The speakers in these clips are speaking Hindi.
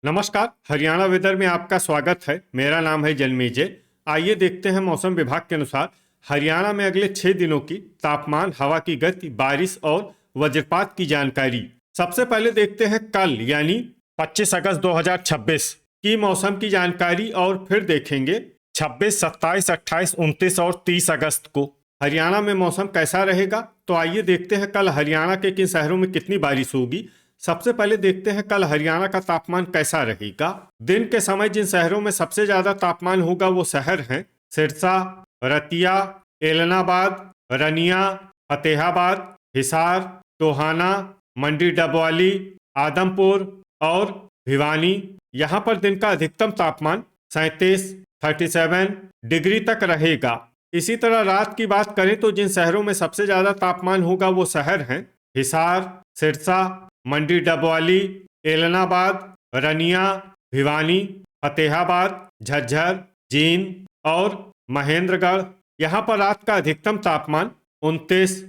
नमस्कार। हरियाणा वेदर में आपका स्वागत है। मेरा नाम है जन्मेजय। आइए देखते हैं मौसम विभाग के अनुसार हरियाणा में अगले 6 दिनों की तापमान, हवा की गति, बारिश और वज्रपात की जानकारी। सबसे पहले देखते हैं कल यानी 25 अगस्त 2026 की मौसम की जानकारी और फिर देखेंगे 26, 27, 28, 29 और 30 अगस्त को हरियाणा में मौसम कैसा रहेगा। तो आइए देखते हैं कल हरियाणा के किन शहरों में कितनी बारिश होगी। सबसे पहले देखते हैं कल हरियाणा का तापमान कैसा रहेगा। दिन के समय जिन शहरों में सबसे ज्यादा तापमान होगा वो शहर हैं सिरसा, रतिया, एलनाबाद, रनिया, फतेहाबाद, हिसार, टोहाना, मंडी डबवाली, आदमपुर और भिवानी। यहाँ पर दिन का अधिकतम तापमान 37 डिग्री तक रहेगा। इसी तरह रात की बात करें तो जिन शहरों में सबसे ज्यादा तापमान होगा वो शहर हैं हिसार, सिरसा, मंडी डबवाली, एलनाबाद, रनिया, भिवानी, फतेहाबाद, झज्जर, जींद और महेंद्रगढ़। यहाँ पर रात का अधिकतम तापमान 29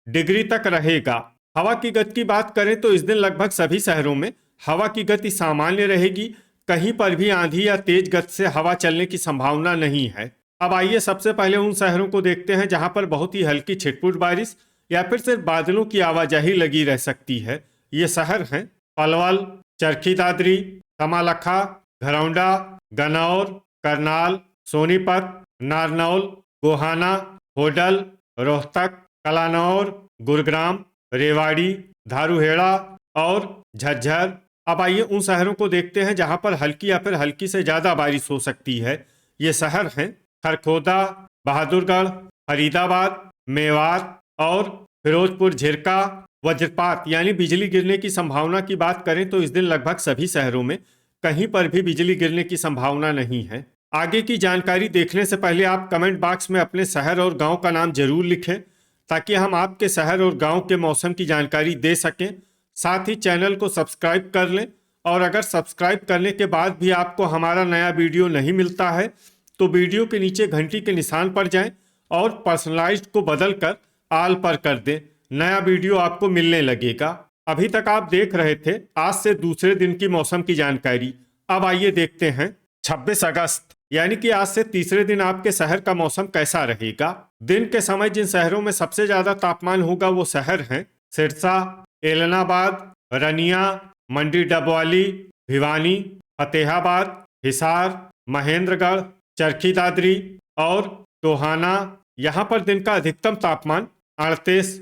डिग्री तक रहेगा। हवा की गति की बात करें तो इस दिन लगभग सभी शहरों में हवा की गति सामान्य रहेगी। कहीं पर भी आंधी या तेज गति से हवा चलने की संभावना नहीं है। अब आइए सबसे पहले उन शहरों को देखते हैं जहां पर बहुत ही हल्की छिटपुट बारिश या फिर सिर्फ बादलों की आवाजाही लगी रह सकती है। ये शहर हैं पलवल, चरखी दादरी, कमालखा, घरौंडा, गनौर, करनाल, सोनीपत, नारनौल, गोहाना, होडल, रोहतक, कलानौर, गुरुग्राम, रेवाड़ी, धारूहेड़ा और झज्जर। अब आइए उन शहरों को देखते हैं जहां पर हल्की या फिर हल्की से ज्यादा बारिश हो सकती है। ये शहर हैं खरखोदा, बहादुरगढ़, फरीदाबाद, मेवात और फिरोजपुर झिरका। वज्रपात यानी बिजली गिरने की संभावना की बात करें तो इस दिन लगभग सभी शहरों में कहीं पर भी बिजली गिरने की संभावना नहीं है। आगे की जानकारी देखने से पहले आप कमेंट बॉक्स में अपने शहर और गांव का नाम जरूर लिखें ताकि हम आपके शहर और गांव के मौसम की जानकारी दे सकें। साथ ही चैनल को सब्सक्राइब कर लें और अगर सब्सक्राइब करने के बाद भी आपको हमारा नया वीडियो नहीं मिलता है तो वीडियो के नीचे घंटी के निशान पर जाएं और पर्सनलाइज्ड को बदलकर आल पर कर दें। नया वीडियो आपको मिलने लगेगा। अभी तक आप देख रहे थे आज से दूसरे दिन की मौसम की जानकारी। अब आइए देखते हैं 26 अगस्त यानी कि आज से तीसरे दिन आपके शहर का मौसम कैसा रहेगा। दिन के समय जिन शहरों में सबसे ज्यादा तापमान होगा वो शहर हैं सिरसा, एलनाबाद, रनिया, मंडी डबवाली, भिवानी, फतेहाबाद, हिसार, महेंद्रगढ़, चरखी दादरी और टोहाना। यहाँ पर दिन का अधिकतम तापमान 38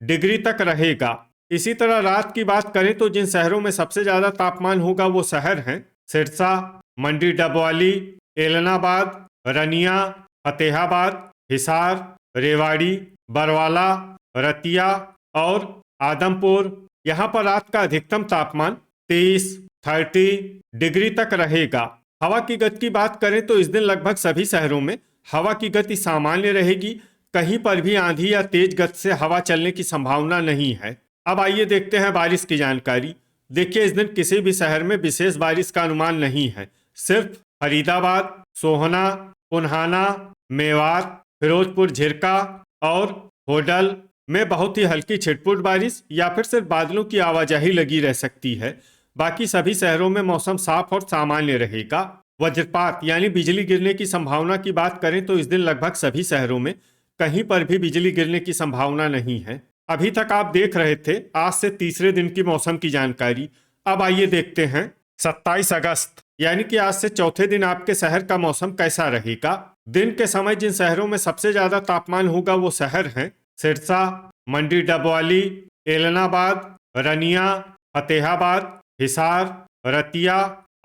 डिग्री तक रहेगा। इसी तरह रात की बात करें तो जिन शहरों में सबसे ज्यादा तापमान होगा वो शहर हैं सिरसा, मंडी डबवाली, एलनाबाद, रनिया, फतेहाबाद, हिसार, रेवाड़ी, बरवाला, रतिया और आदमपुर। यहाँ पर रात का अधिकतम तापमान 30 डिग्री तक रहेगा। हवा की गति की बात करें तो इस दिन लगभग सभी शहरों में हवा की गति सामान्य रहेगी। कहीं पर भी आंधी या तेज गति से हवा चलने की संभावना नहीं है। अब आइए देखते हैं बारिश की जानकारी। देखिए इस दिन किसी भी शहर में विशेष बारिश का अनुमान नहीं है। सिर्फ फरीदाबाद, सोहना, पुन्हाना, मेवात, फिरोजपुर झिरका और होडल में बहुत ही हल्की छिटपुट बारिश या फिर सिर्फ बादलों की आवाजाही लगी रह सकती है। बाकी सभी शहरों में मौसम साफ और सामान्य रहेगा। वज्रपात यानी बिजली गिरने की संभावना की बात करें तो इस दिन लगभग सभी शहरों में कहीं पर भी बिजली गिरने की संभावना नहीं है। अभी तक आप देख रहे थे आज से तीसरे दिन की मौसम की जानकारी। अब आइए देखते हैं 27 अगस्त यानी कि आज से चौथे दिन आपके शहर का मौसम कैसा रहेगा। दिन के समय जिन शहरों में सबसे ज्यादा तापमान होगा वो शहर हैं सिरसा, मंडी डबवाली, एलनाबाद, रनिया, फतेहाबाद, हिसार, रतिया,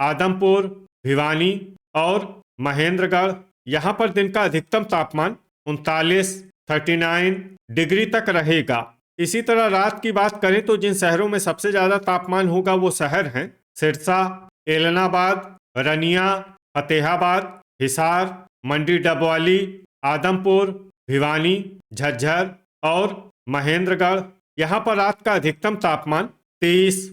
आदमपुर, भिवानी और महेंद्रगढ़। यहाँ पर दिन का अधिकतम तापमान 39 डिग्री तक रहेगा। इसी तरह रात की बात करें तो जिन शहरों में सबसे ज्यादा तापमान होगा वो शहर हैं सिरसा, एलनाबाद, रनिया, फतेहाबाद, हिसार, मंडी डबवाली, आदमपुर, भिवानी, झज्जर और महेंद्रगढ़। यहाँ पर रात का अधिकतम तापमान 30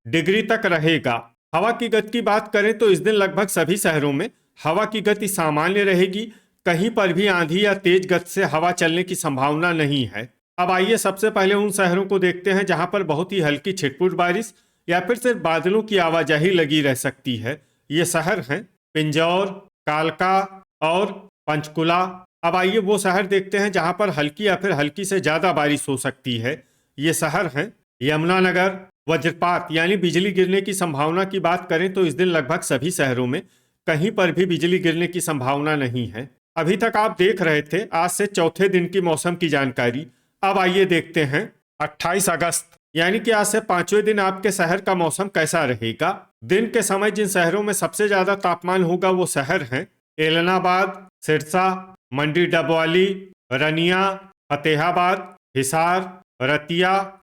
डिग्री तक रहेगा। हवा की गति की बात करें तो इस दिन लगभग सभी शहरों में हवा की गति सामान्य रहेगी। कहीं पर भी आंधी या तेज गति से हवा चलने की संभावना नहीं है। अब आइए सबसे पहले उन शहरों को देखते हैं जहां पर बहुत ही हल्की छिटपुट बारिश या फिर सिर्फ बादलों की आवाजाही लगी रह सकती है। ये शहर हैं पिंजौर, कालका और पंचकुला। अब आइए वो शहर देखते हैं जहां पर हल्की या फिर हल्की से ज्यादा बारिश हो सकती है। ये शहर हैं यमुनानगर। वज्रपात यानी बिजली गिरने की संभावना की बात करें तो इस दिन लगभग सभी शहरों में कहीं पर भी बिजली गिरने की संभावना नहीं है। अभी तक आप देख रहे थे आज से चौथे दिन की मौसम की जानकारी। अब आइए देखते हैं 28 अगस्त यानी कि आज से पांचवें दिन आपके शहर का मौसम कैसा रहेगा। दिन के समय जिन शहरों में सबसे ज्यादा तापमान होगा वो शहर हैं एलनाबाद, सिरसा, मंडी डबवाली, रनिया, फतेहाबाद, हिसार, रतिया,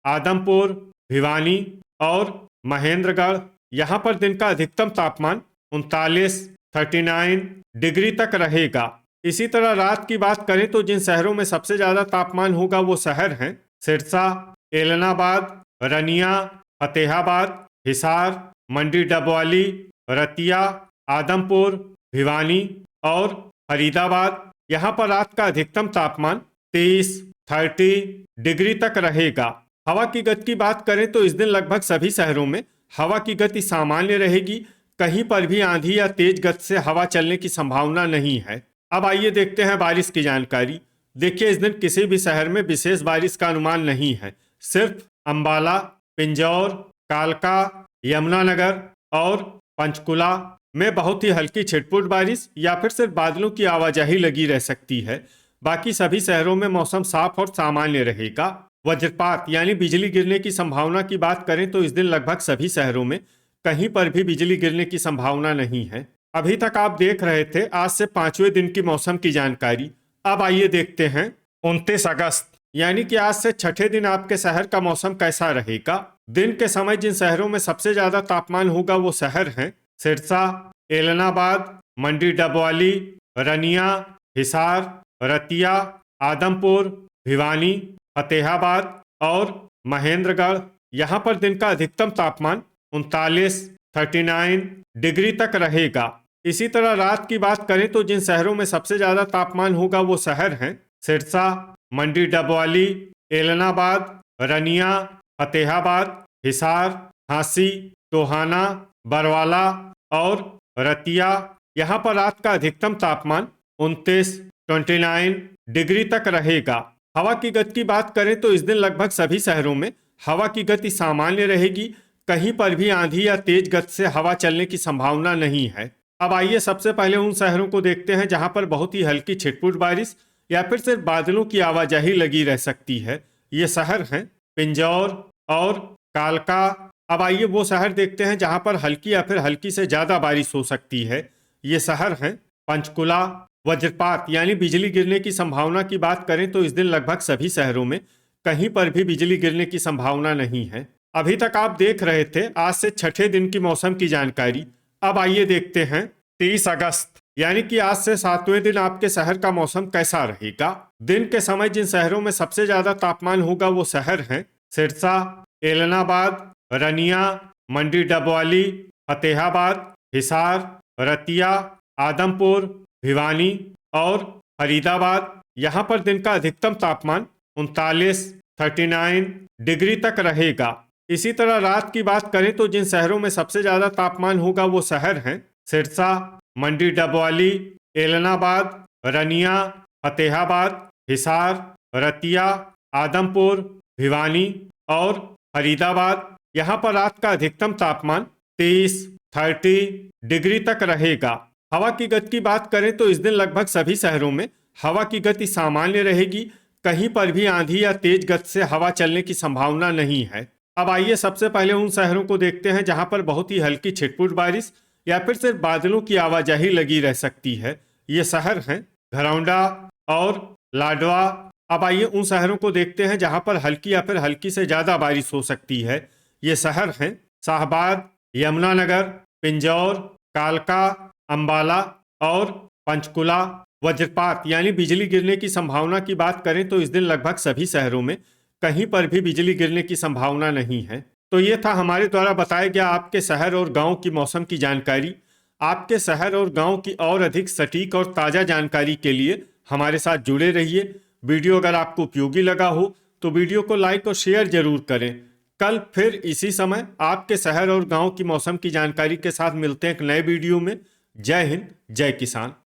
आदमपुर, भिवानी और महेंद्रगढ़। यहाँ पर दिन का अधिकतम तापमान 39 डिग्री तक रहेगा। इसी तरह रात की बात करें तो जिन शहरों में सबसे ज्यादा तापमान होगा वो शहर हैं सिरसा, एलनाबाद, रनिया, फतेहाबाद, हिसार, मंडी डबवाली, रतिया, आदमपुर, भिवानी और फरीदाबाद। यहाँ पर रात का अधिकतम तापमान 30 डिग्री तक रहेगा। हवा की गति की बात करें तो इस दिन लगभग सभी शहरों में हवा की गति सामान्य रहेगी। कहीं पर भी आंधी या तेज गति से हवा चलने की संभावना नहीं है। अब आइए देखते हैं बारिश की जानकारी। देखिए, इस दिन किसी भी शहर में विशेष बारिश का अनुमान नहीं है। सिर्फ अंबाला, पिंजौर, कालका, यमुनानगर और पंचकुला में बहुत ही हल्की छिटपुट बारिश या फिर सिर्फ बादलों की आवाजाही लगी रह सकती है। बाकी सभी शहरों में मौसम साफ और सामान्य रहेगा। वज्रपात यानी बिजली गिरने की संभावना की बात करें तो इस दिन लगभग सभी शहरों में कहीं पर भी बिजली गिरने की संभावना नहीं है। अभी तक आप देख रहे थे आज से पांचवें दिन की मौसम की जानकारी। अब आइए देखते हैं 29 अगस्त यानी कि आज से छठे दिन आपके शहर का मौसम कैसा रहेगा। दिन के समय जिन शहरों में सबसे ज्यादा तापमान होगा वो शहर हैं सिरसा, एलनाबाद, मंडी डबवाली, रनिया, हिसार, रतिया, आदमपुर, भिवानी, फतेहाबाद और महेंद्रगढ़। यहाँ पर दिन का अधिकतम तापमान 39 डिग्री तक रहेगा। इसी तरह रात की बात करें तो जिन शहरों में सबसे ज्यादा तापमान होगा वो शहर हैं सिरसा, मंडी डबवाली, एलनाबाद, रनिया, फतेहाबाद, हिसार, झांसी, टोहाना, बरवाला और रतिया। यहाँ पर रात का अधिकतम तापमान 29 डिग्री तक रहेगा। हवा की गति की बात करें तो इस दिन लगभग सभी शहरों में हवा की गति सामान्य रहेगी। कहीं पर भी आंधी या तेज गति से हवा चलने की संभावना नहीं है। अब आइए सबसे पहले उन शहरों को देखते हैं जहां पर बहुत ही हल्की छिटपुट बारिश या फिर सिर्फ बादलों की आवाजाही लगी रह सकती है। ये शहर हैं पिंजौर और कालका। अब आइए वो शहर देखते हैं जहां पर हल्की या फिर हल्की से ज्यादा बारिश हो सकती है। ये शहर हैं पंचकुला। वज्रपात यानी बिजली गिरने की संभावना की बात करें तो इस दिन लगभग सभी शहरों में कहीं पर भी बिजली गिरने की संभावना नहीं है। अभी तक आप देख रहे थे आज से छठे दिन की मौसम की जानकारी। अब आइए देखते हैं 30 अगस्त यानी कि आज से सातवें दिन आपके शहर का मौसम कैसा रहेगा। दिन के समय जिन शहरों में सबसे ज्यादा तापमान होगा वो शहर हैं सिरसा, एलनाबाद, रनिया, मंडी डबवाली, फतेहाबाद, हिसार, रतिया, आदमपुर, भिवानी और फरीदाबाद। यहाँ पर दिन का अधिकतम तापमान 39 डिग्री तक रहेगा। इसी तरह रात की बात करें तो जिन शहरों में सबसे ज्यादा तापमान होगा वो शहर हैं सिरसा, मंडी डबवाली, एलनाबाद, रनिया, फतेहाबाद, हिसार, रतिया, आदमपुर, भिवानी और फरीदाबाद। यहाँ पर रात का अधिकतम तापमान 30 डिग्री तक रहेगा। हवा की गति की बात करें तो इस दिन लगभग सभी शहरों में हवा की गति सामान्य रहेगी। कहीं पर भी आंधी या तेज गति से हवा चलने की संभावना नहीं है। अब आइए सबसे पहले उन शहरों को देखते हैं जहां पर बहुत ही हल्की छिटपुट बारिश या फिर सिर्फ बादलों की आवाजाही लगी रह सकती है। ये शहर हैं घरौंडा और लाडवा। अब आइए उन शहरों को देखते हैं जहां पर हल्की या फिर हल्की से ज्यादा बारिश हो सकती है। ये शहर हैं शाहबाद, यमुनानगर, पिंजौर, कालका, अंबाला और पंचकुला। वज्रपात यानी बिजली गिरने की संभावना की बात करें तो इस दिन लगभग सभी शहरों में कहीं पर भी बिजली गिरने की संभावना नहीं है। तो ये था हमारे द्वारा बताया गया आपके शहर और गांव की मौसम की जानकारी। आपके शहर और गांव की और अधिक सटीक और ताज़ा जानकारी के लिए हमारे साथ जुड़े रहिए। वीडियो अगर आपको उपयोगी लगा हो तो वीडियो को लाइक और शेयर जरूर करें। कल फिर इसी समय आपके शहर और गांव की मौसम की जानकारी के साथ मिलते हैं एक नए वीडियो में। जय हिंद, जय किसान।